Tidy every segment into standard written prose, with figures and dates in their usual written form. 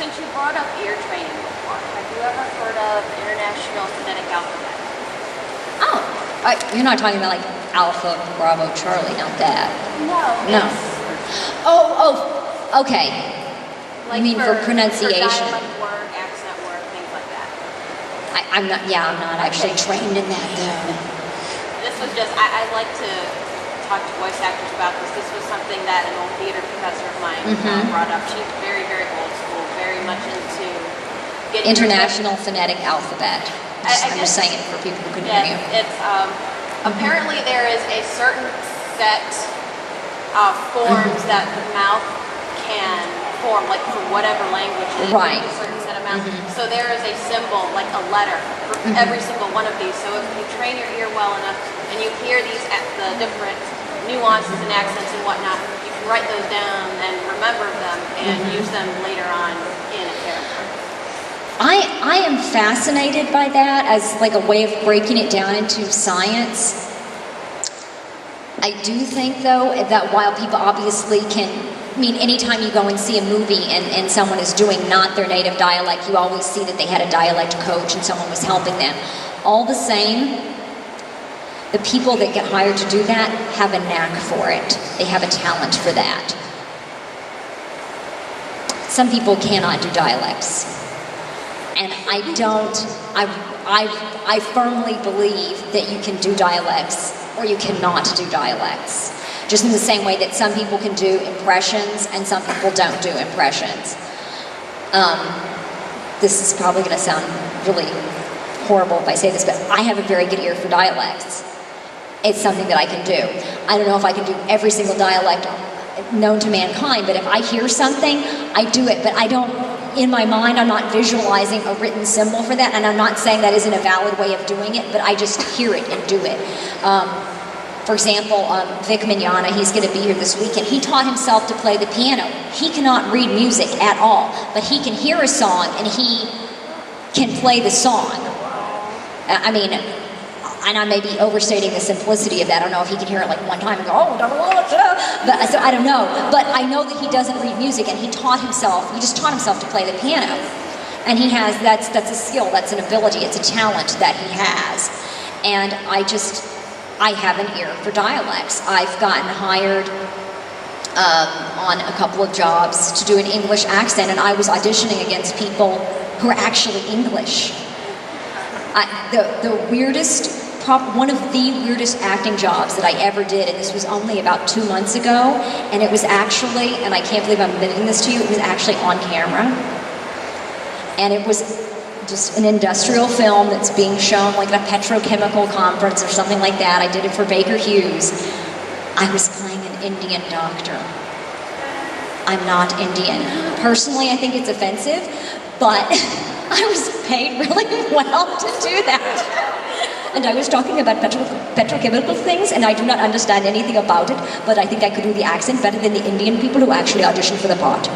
since you brought up ear training before, have you ever heard of International Phonetic Alphabet? Oh, you're not talking about like Alpha, Bravo, Charlie, not that. No. No. Oh, okay. Like you mean for pronunciation? For dialect work, accent work, things like that. I'm not actually trained in that though. This was just, I like to talk to voice actors about this. This was something that an old theater professor of mine brought up. She's very, very old school, very much into getting International Phonetic Alphabet. I'm just saying it for people who couldn't hear you. It's apparently there is a certain set of forms that the mouth can form, like for whatever language it is. Right. A certain set of mouth. So there is a symbol, like a letter, for every single one of these. So if you train your ear well enough and you hear these at the different nuances and accents and whatnot, you can write those down and remember them and use them later on in a character. I am fascinated by that as like a way of breaking it down into science. I do think though that while people obviously can, I mean, anytime you go and see a movie and someone is doing not their native dialect, you always see that they had a dialect coach and someone was helping them. All the same, the people that get hired to do that have a knack for it. They have a talent for that. Some people cannot do dialects. And I firmly believe that you can do dialects or you cannot do dialects. Just in the same way that some people can do impressions and some people don't do impressions. This is probably going to sound really horrible if I say this, but I have a very good ear for dialects. It's something that I can do. I don't know if I can do every single dialect known to mankind, but if I hear something, I do it. But I don't, in my mind, I'm not visualizing a written symbol for that, and I'm not saying that isn't a valid way of doing it, but I just hear it and do it. For example, Vic Mignogna, he's going to be here this weekend. He taught himself to play the piano. He cannot read music at all, but he can hear a song and he can play the song. I mean, and I may be overstating the simplicity of that. I don't know if he can hear it like one time and go, oh, but so I don't know. But I know that he doesn't read music, and he just taught himself to play the piano. And he has, that's a skill, that's an ability, it's a talent that he has. And I have an ear for dialects. I've gotten hired on a couple of jobs to do an English accent, and I was auditioning against people who are actually English. One of the weirdest acting jobs that I ever did, and this was only about 2 months ago, and it was actually, and I can't believe I'm admitting this to you, it was actually on camera. And it was just an industrial film that's being shown like at a petrochemical conference or something like that. I did it for Baker Hughes. I was playing an Indian doctor. I'm not Indian. Personally, I think it's offensive, but I was paid really well to do that. And I was talking about petrochemical things, and I do not understand anything about it, but I think I could do the accent better than the Indian people who actually auditioned for the part. So,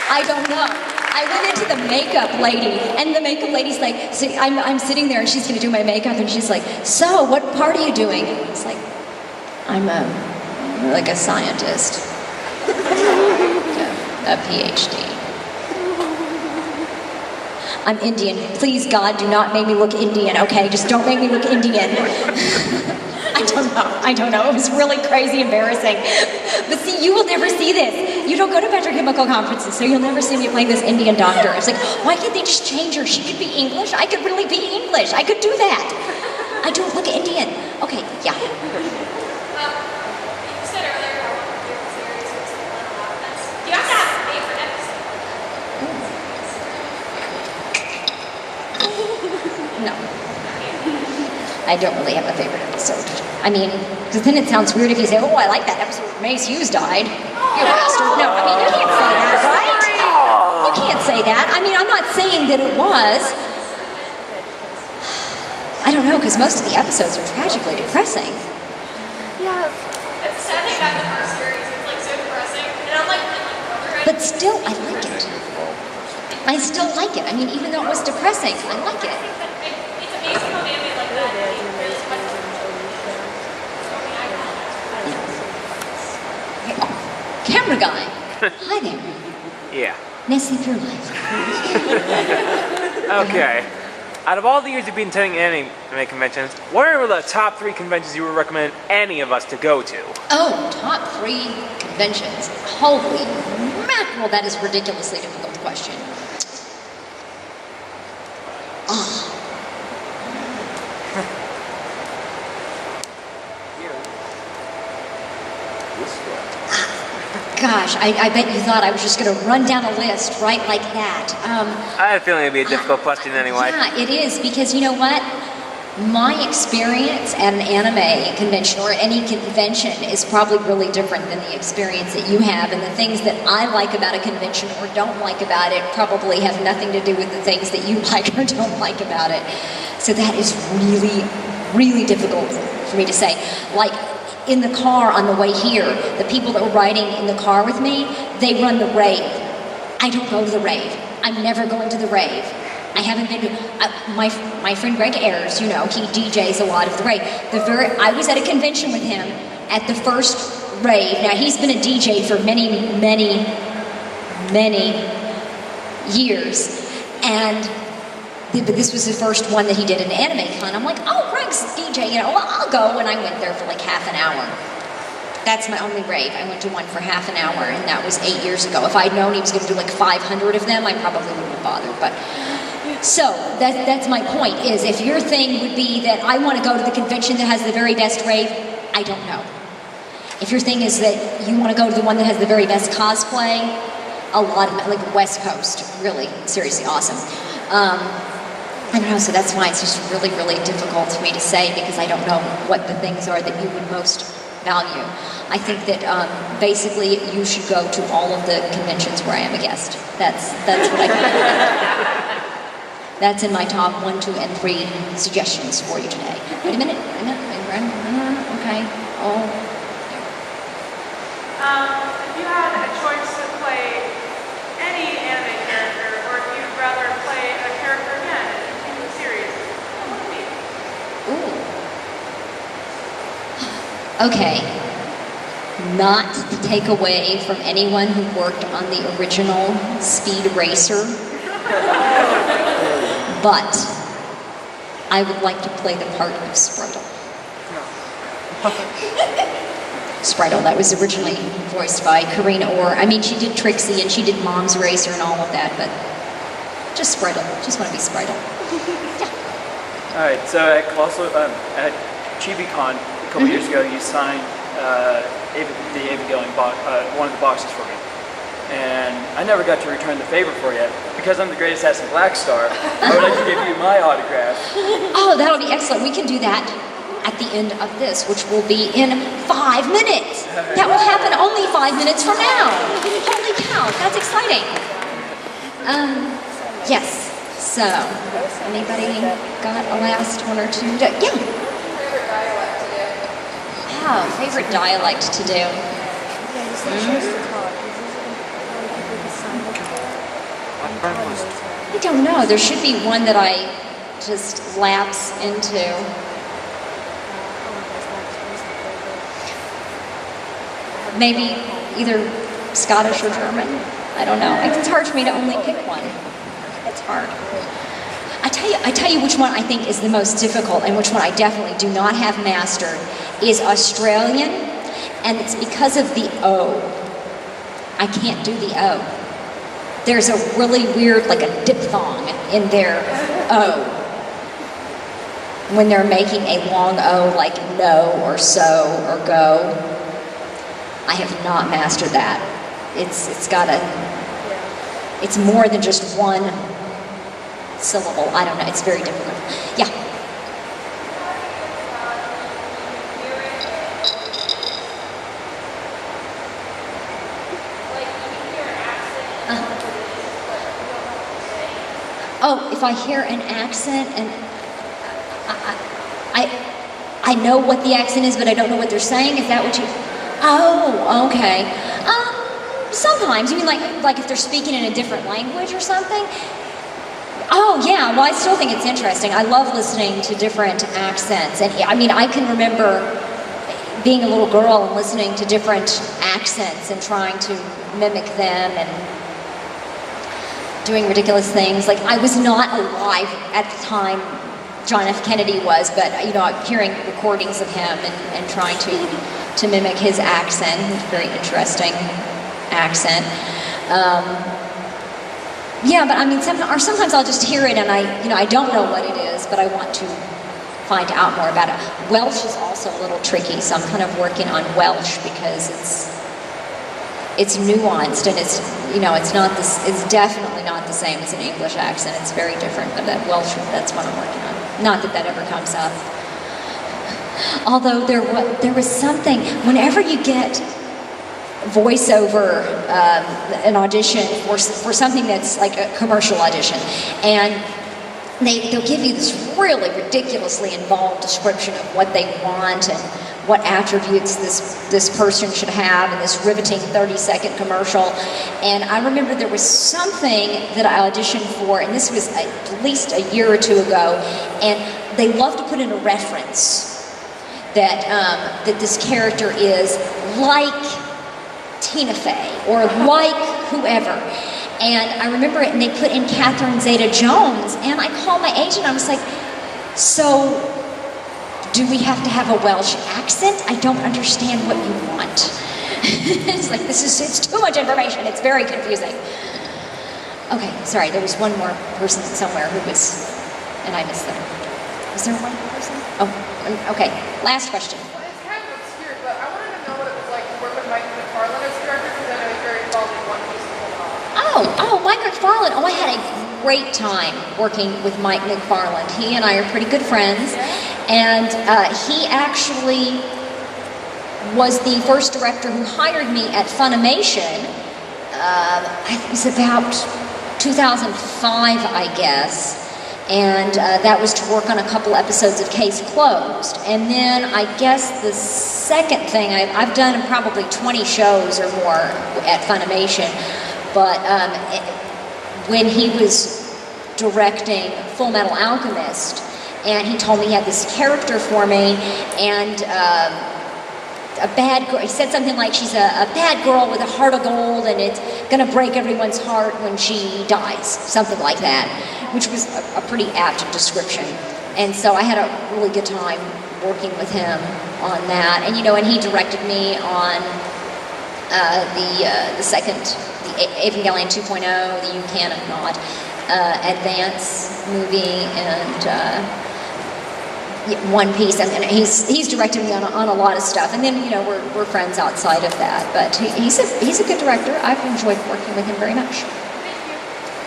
I don't know. I went into the makeup lady, and the makeup lady's like, so I'm sitting there, and she's going to do my makeup, and she's like, so, what part are you doing? And it's like, I'm like a scientist. A PhD. I'm Indian. Please, God, do not make me look Indian, okay? Just don't make me look Indian. I don't know. It was really crazy embarrassing. But see, you will never see this. You don't go to petrochemical conferences, so you'll never see me playing this Indian doctor. It's like, why can't they just change her? She could be English. I could really be English. I could do that. I don't look Indian. Okay, yeah. You said earlier how one of your favorite series was Colossalcon. Do you have to have a favorite episode? No. I don't really have a favorite episode. I mean, because then it sounds weird if you say, oh, I like that episode where Mace Hughes died. You bastard. No, I mean, you can't say that, right? You can't say that. I mean, I'm not saying that it was. I don't know, because most of the episodes are tragically depressing. Yeah. It's sad thing about the first series. It's like so depressing. And I'm like, but still, I like it. I still like it. I mean, even though it was depressing, I like it. It's amazing how they made like that. Camera guy. Hi there. Yeah. Nestle Pure Life. Okay. Out of all the years you've been attending anime conventions, what are the top 3 conventions you would recommend any of us to go to? Oh, top 3 conventions. Holy mackerel, that is a ridiculously difficult question. Oh. Gosh, I bet you thought I was just going to run down a list right like that. I had a feeling it'd be a difficult question anyway. Yeah, it is, because you know what? My experience at an anime convention or any convention is probably really different than the experience that you have, and the things that I like about a convention or don't like about it probably have nothing to do with the things that you like or don't like about it. So that is really, really difficult for me to say. Like, in the car on the way here, the people that were riding in the car with me, they run the rave. I don't go to the rave. I'm never going to the rave. I haven't been to, my friend Greg Ayers, you know, he DJs a lot of the rave. I was at a convention with him at the first rave. Now, he's been a DJ for many, many, many years. And but this was the first one that he did an anime con. I'm like, oh, Greg's DJ, you know, well, I'll go. And I went there for like half an hour. That's my only rave. I went to one for half an hour, and that was 8 years ago. If I'd known he was going to do like 500 of them, I probably wouldn't have bothered. But so that's my point, is if your thing would be that I want to go to the convention that has the very best rave, I don't know. If your thing is that you want to go to the one that has the very best cosplay, a lot of, like West Coast, really, seriously awesome. I don't know, so that's why it's just really, really difficult for me to say, because I don't know what the things are that you would most value. I think that basically you should go to all of the conventions where I am a guest. That's what I think. That's in my top 1, 2, and 3 suggestions for you today. Wait a minute. Okay. Oh. If you had a choice to play any anime character, or if you'd rather play a character again in the series, what would it be? Ooh. Okay. Not to take away from anyone who worked on the original Speed Racer, but I would like to play the part of Spritle. Spritle, that was originally voiced by Karina Orr. I mean, she did Trixie and she did Mom's Racer and all of that, but just Spritle. Just want to be Spritle. Yeah. All right, so at at ChibiCon a couple years ago, you signed the Evangelion one of the boxes for me. And I never got to return the favor for you. Because I'm the greatest ass in Black Star, I would like to give you my autograph. Oh, that'll be excellent. We can do that at the end of this, which will be in 5 minutes. That will happen only 5 minutes from now. Holy cow, that's exciting. Yes. So, anybody got a last one or two? Yeah. Favorite dialect to do. I don't know. There should be one that I just lapse into. Maybe either Scottish or German. I don't know. It's hard for me to only pick one. It's hard. I tell you which one I think is the most difficult, and which one I definitely do not have mastered, is Australian, and it's because of the O. I can't do the O. There's a really weird, like a diphthong in their O. When they're making a long O, like no or so or go. I have not mastered that. It's more than just one syllable. I don't know. It's very difficult. Yeah. Oh, if I hear an accent and I know what the accent is, but I don't know what they're saying. Is that what you? Oh, okay. Sometimes you mean like if they're speaking in a different language or something. Oh yeah. Well, I still think it's interesting. I love listening to different accents, and I mean I can remember being a little girl and listening to different accents and trying to mimic them and doing ridiculous things. Like, I was not alive at the time John F. Kennedy was, but I'm hearing recordings of him and trying to mimic his accent. It's a very interesting accent. Yeah, but I mean, sometimes I'll just hear it and I don't know what it is, but I want to find out more about it. Welsh is also a little tricky, so I'm kind of working on Welsh because it's nuanced and it's definitely not the same as an English accent. It's very different, but that Welsh, that's what I'm working on. Not that ever comes up. Although there was something, whenever you get voiceover, an audition for something that's like a commercial audition, and they'll give you this really ridiculously involved description of what they want and what attributes this person should have in this riveting 30-second commercial. And I remember there was something that I auditioned for, and this was at least a year or two ago, and they love to put in a reference that this character is like Tina Fey or like whoever. And I remember it, and they put in Catherine Zeta-Jones, and I called my agent. I was like, so do we have to have a Welsh accent? I don't understand what you want. It's like, it's too much information. It's very confusing. Okay, sorry, there was one more person somewhere who was, and I missed them. Was there one person? Oh, okay, last question. Well, it's kind of obscure, but I wanted to know what it was like to work with Mike McFarlane as director, because I know he's very involved in One Piece. Mike McFarlane. I had a great time working with Mike McFarlane. He and I are pretty good friends, and he actually was the first director who hired me at Funimation. I think it was about 2005, I guess, and that was to work on a couple episodes of Case Closed. And then I guess the second thing, I've done probably 20 shows or more at Funimation. But when he was directing Full Metal Alchemist, and he told me he had this character for me, and a bad girl, he said something like, she's a bad girl with a heart of gold, and it's gonna break everyone's heart when she dies, something like that, which was a pretty apt description. And so I had a really good time working with him on that, and and he directed me on the second, the Evangelion 2.0, the You Can If Not Advance movie, and One Piece, and he's directed me on a lot of stuff. And then we're friends outside of that. But he's a good director. I've enjoyed working with him very much.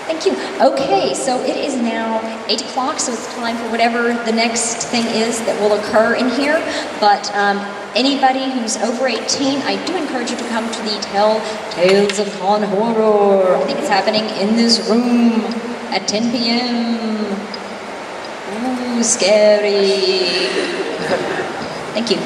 Thank you. Okay, so it is now 8 o'clock, so it's time for whatever the next thing is that will occur in here. But anybody who's over 18, I do encourage you to come to the Tales of Con Horror. I think it's happening in this room at 10 p.m. Ooh, scary. Thank you.